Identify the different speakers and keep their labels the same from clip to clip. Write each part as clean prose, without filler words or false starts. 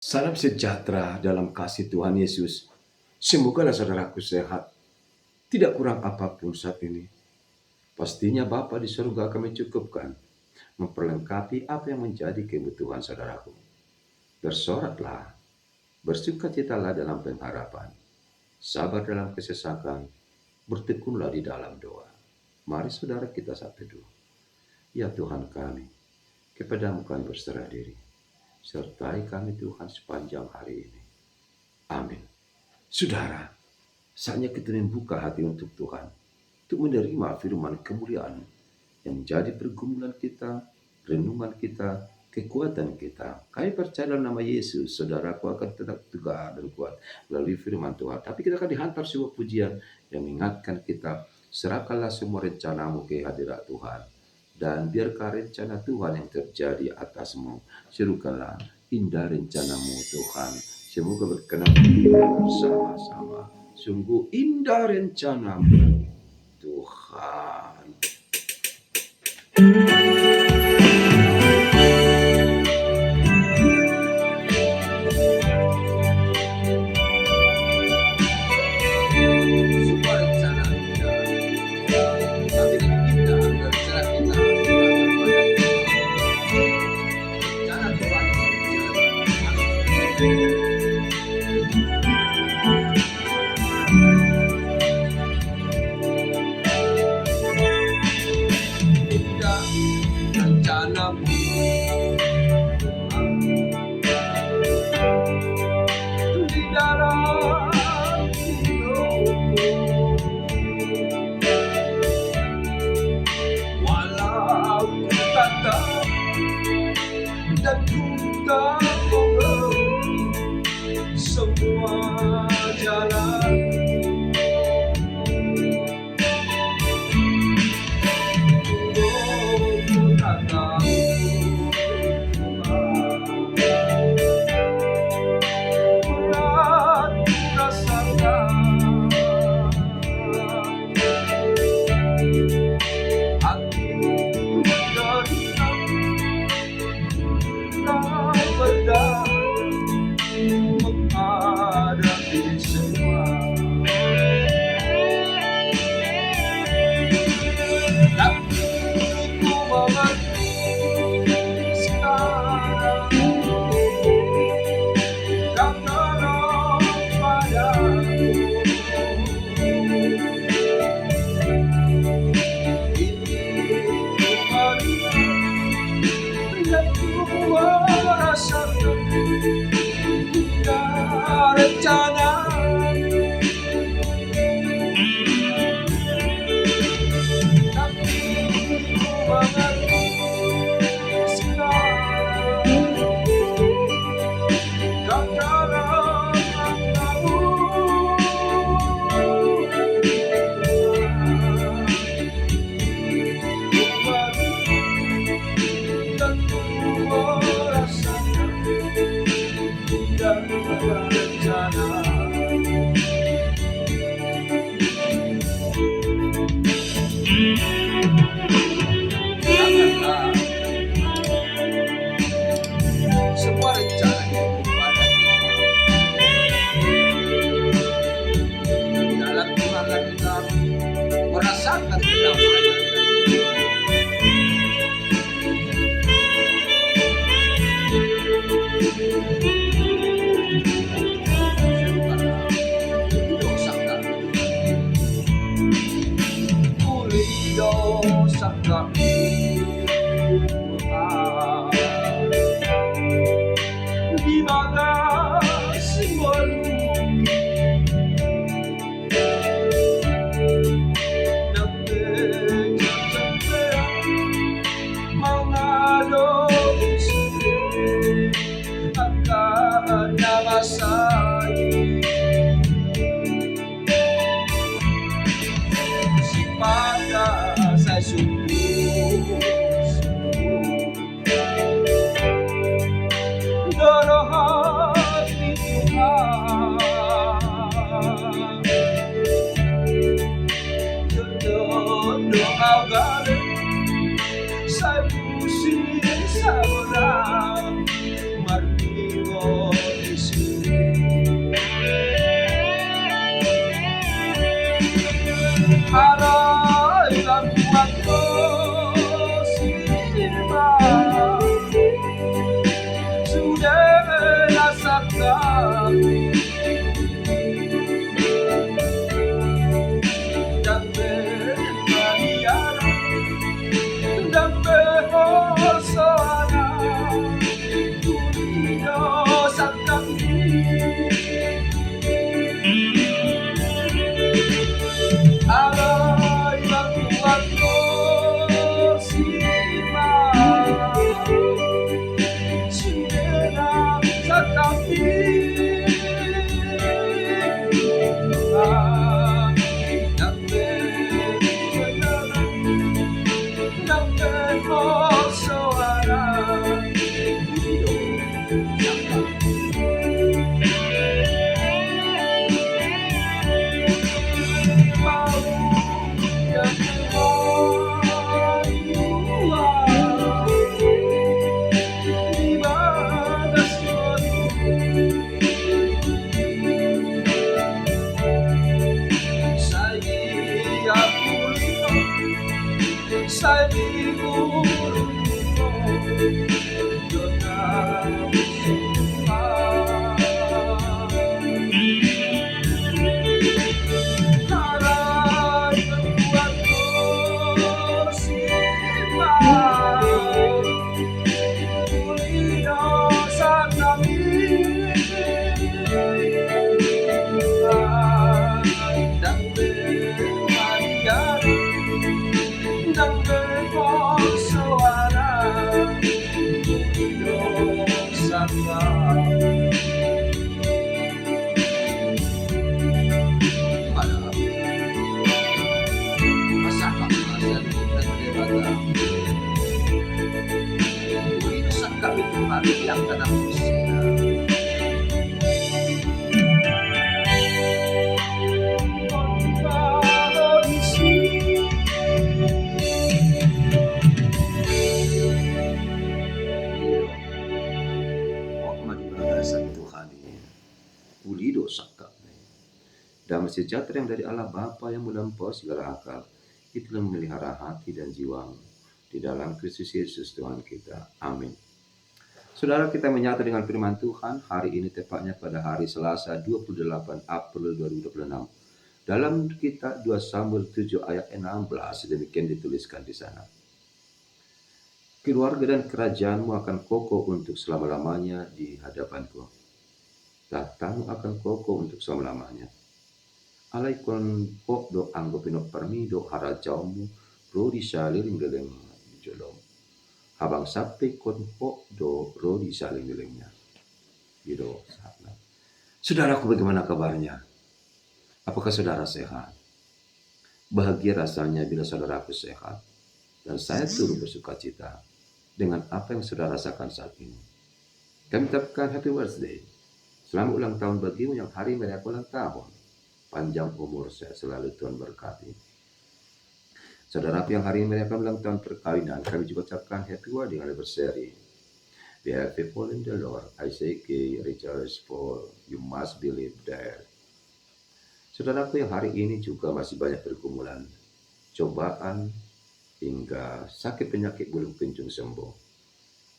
Speaker 1: Salam sejahtera dalam kasih Tuhan Yesus. Semoga saudaraku sehat, tidak kurang apapun saat ini. Pastinya Bapa di surga akan mencukupkan, memperlengkapi apa yang menjadi kebutuhan saudaraku. Bersoraklah, bersukacitalah dalam pengharapan, sabar dalam kesesakan, bertekunlah di dalam doa. Mari saudara kita satu teduh. Ya Tuhan kami, kepadamu kami berserah diri. Sertai kami Tuhan sepanjang hari ini. Amin. Saudara, saatnya kita membuka hati untuk Tuhan, untuk menerima firman kemuliaan yang menjadi pergumulan kita, renungan kita, kekuatan kita. Kami percaya dalam nama Yesus, saudaraku akan tetap tegar dan kuat melalui firman Tuhan. Tapi kita akan dihantar sebuah pujian yang mengingatkan kita, serahkanlah semua rencanamu ke hadirat Tuhan. Dan biarkan rencana Tuhan yang terjadi atasmu. Serukanlah, indah rencanamu Tuhan. Semoga berkenan kita bersama-sama. Sungguh indah rencanamu Tuhan.
Speaker 2: Saya pusing, saya berat, mari
Speaker 1: Ulido sakap. Damai sejahtera yang dari Allah Bapa yang melampaui segala akal, itulah memelihara hati dan jiwamu di dalam Kristus Yesus Tuhan kita. Amin. Saudara, kita menyatu dengan firman Tuhan hari ini tepatnya pada hari Selasa 28 April 2026. Dalam kitab 2 Samuel 7 ayat 16 demikian dituliskan di sana. Keluarga dan kerajaanmu akan kokoh untuk selama-lamanya di hadapanku. Tahtamu akan kokoh untuk selama-lamanya. Alai kon pok do anggo pinok parmi do harajaumu rodi saling geleng jolom. Habang sampai kon pok do rodi saling gelengnya. Gitu sana. Saudaraku, bagaimana kabarnya? Apakah saudara sehat? Bahagia rasanya bila saudaraku sehat. Dan saya turut bersuka cita dengan apa yang saudara rasakan saat ini. Kami ucapkan happy birthday. Selamat ulang tahun bagimu yang hari merayakan ulang tahun. Panjang umur saya selalu Tuhan berkati. Saudara yang hari ini merayakan ulang tahun perkawinan, kami juga ucapkan happy wedding anniversary. We have people in the Lord, Isaac, Richard, Paul, you must believe that. Saudaraku yang hari ini juga masih banyak pergumulan, cobaan, hingga sakit penyakit belum kunjung sembuh.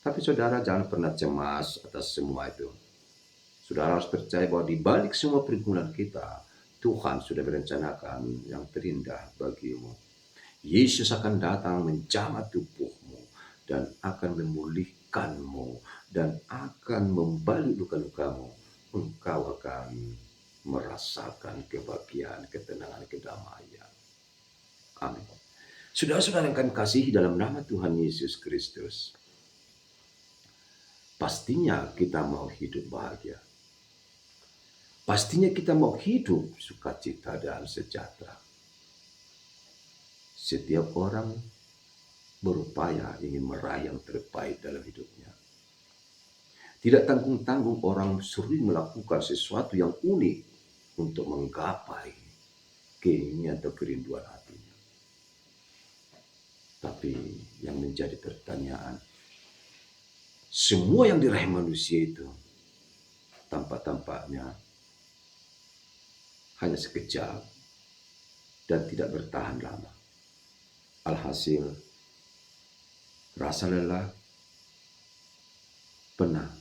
Speaker 1: Tapi saudara jangan pernah cemas atas semua itu. Saudara harus percaya bahwa di balik semua pergumulan kita, Tuhan sudah merencanakan yang terindah bagimu. Yesus akan datang menjamah tubuhmu dan akan memulihkanmu dan akan membalik luka-lukamu. Engkau akan merasakan kebahagiaan, ketenangan, kedamaian. Amin. Saudara-saudara yang kami kasihi dalam nama Tuhan Yesus Kristus, pastinya kita mau hidup bahagia. Pastinya kita mau hidup sukacita dan sejahtera. Setiap orang berupaya ingin meraih yang terbaik dalam hidupnya. Tidak tanggung-tanggung orang sering melakukan sesuatu yang unik untuk menggapai keinginan atau kerinduan hatinya. Tapi yang menjadi pertanyaan, semua yang diraih manusia itu tampak-tampaknya hanya sekejap dan tidak bertahan lama. Alhasil, rasa lelah, penat,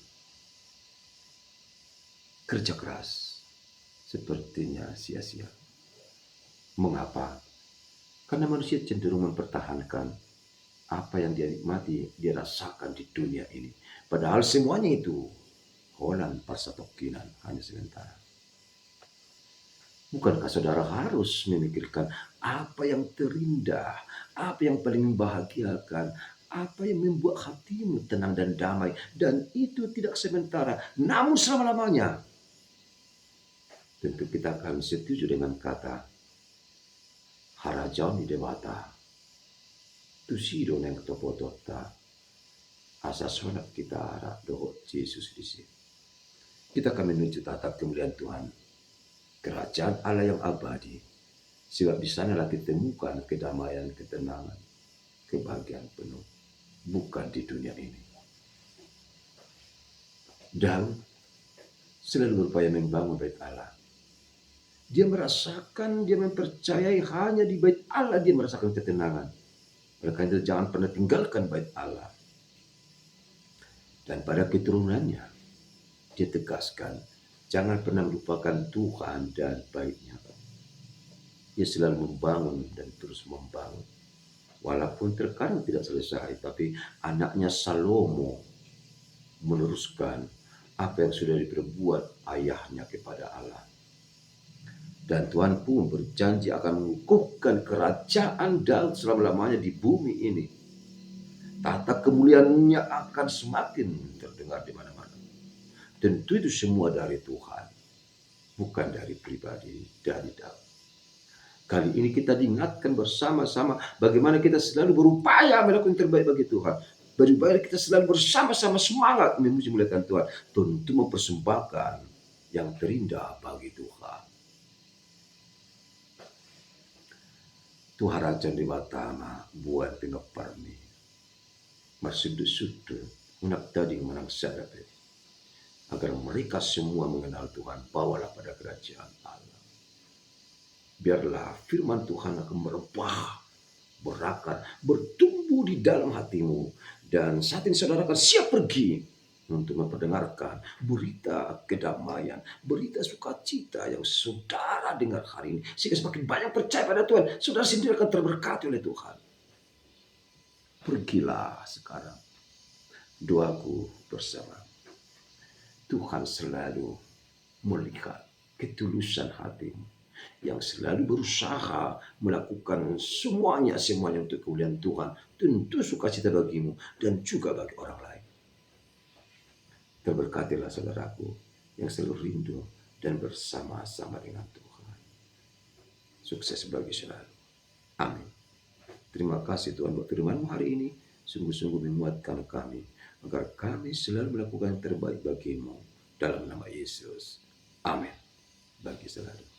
Speaker 1: kerja keras sepertinya sia-sia. Mengapa? Karena manusia cenderung mempertahankan apa yang dia nikmati, dia rasakan di dunia ini. Padahal semuanya itu Holland pasatokinan hanya sementara. Bukankah saudara harus memikirkan apa yang terindah, apa yang paling membahagiakan, apa yang membuat hatimu tenang dan damai, dan itu tidak sementara, namun selama-lamanya. Tentu kita akan setuju dengan kata Harajani Dewata, Tusido neng topotota, asa sonat kita harap dohot Yesus di sini. Kita akan menuju tatap kemuliaan Tuhan, kerajaan Allah yang abadi, sebab di sanalah ditemukan kedamaian, ketenangan, kebahagiaan penuh, bukan di dunia ini. Daud selalu berupaya membangun bait Allah. Dia merasakan, dia mempercayai hanya di bait Allah dia merasakan ketenangan. Oleh karena itu jangan pernah tinggalkan bait Allah. Dan pada keturunannya, dia tegaskan, jangan pernah melupakan Tuhan dan baitnya. Dia selalu membangun dan terus membangun. Walaupun terkadang tidak selesai, tapi anaknya Salomo meneruskan apa yang sudah diperbuat ayahnya kepada Allah. Dan Tuhan pun berjanji akan mengukuhkan kerajaan Daud selama-lamanya di bumi ini. Tata kemuliaannya akan semakin terdengar di mana-mana. Tentu itu semua dari Tuhan, bukan dari pribadi, dari Daud. Kali ini kita diingatkan bersama-sama bagaimana kita selalu berupaya melakukan yang terbaik bagi Tuhan. Berupaya kita selalu bersama-sama semangat memuji muliakan Tuhan. Tentu mempersembahkan yang terindah bagi Tuhan. Tuhan Raja di Watama buat pengeparmi. Masudu-sudu unak tadi menang sadape. Agar mereka semua mengenal Tuhan, bawalah pada kerajaan Allah. Biarlah firman Tuhan akan merempah, berakar, bertumbuh di dalam hatimu. Dan saat ini saudara akan siap pergi untuk memperdengarkan berita kedamaian, berita sukacita yang saudara dengar hari ini. Sehingga semakin banyak percaya pada Tuhan, saudara sendiri akan terberkati oleh Tuhan. Pergilah sekarang. Doaku bersama. Tuhan selalu melihat ketulusan hatimu, yang selalu berusaha melakukan semuanya untuk kemuliaan Tuhan. Tentu sukacita bagimu dan juga bagi orang lain. Terberkatilah saudaraku yang selalu rindu dan bersama-sama dengan Tuhan. Sukses bagi selalu. Amin. Terima kasih Tuhan buat firman-Mu hari ini. Sungguh-sungguh menguatkan kami agar kami selalu melakukan yang terbaik bagi-Mu dalam nama Yesus. Amin. Bagi selalu.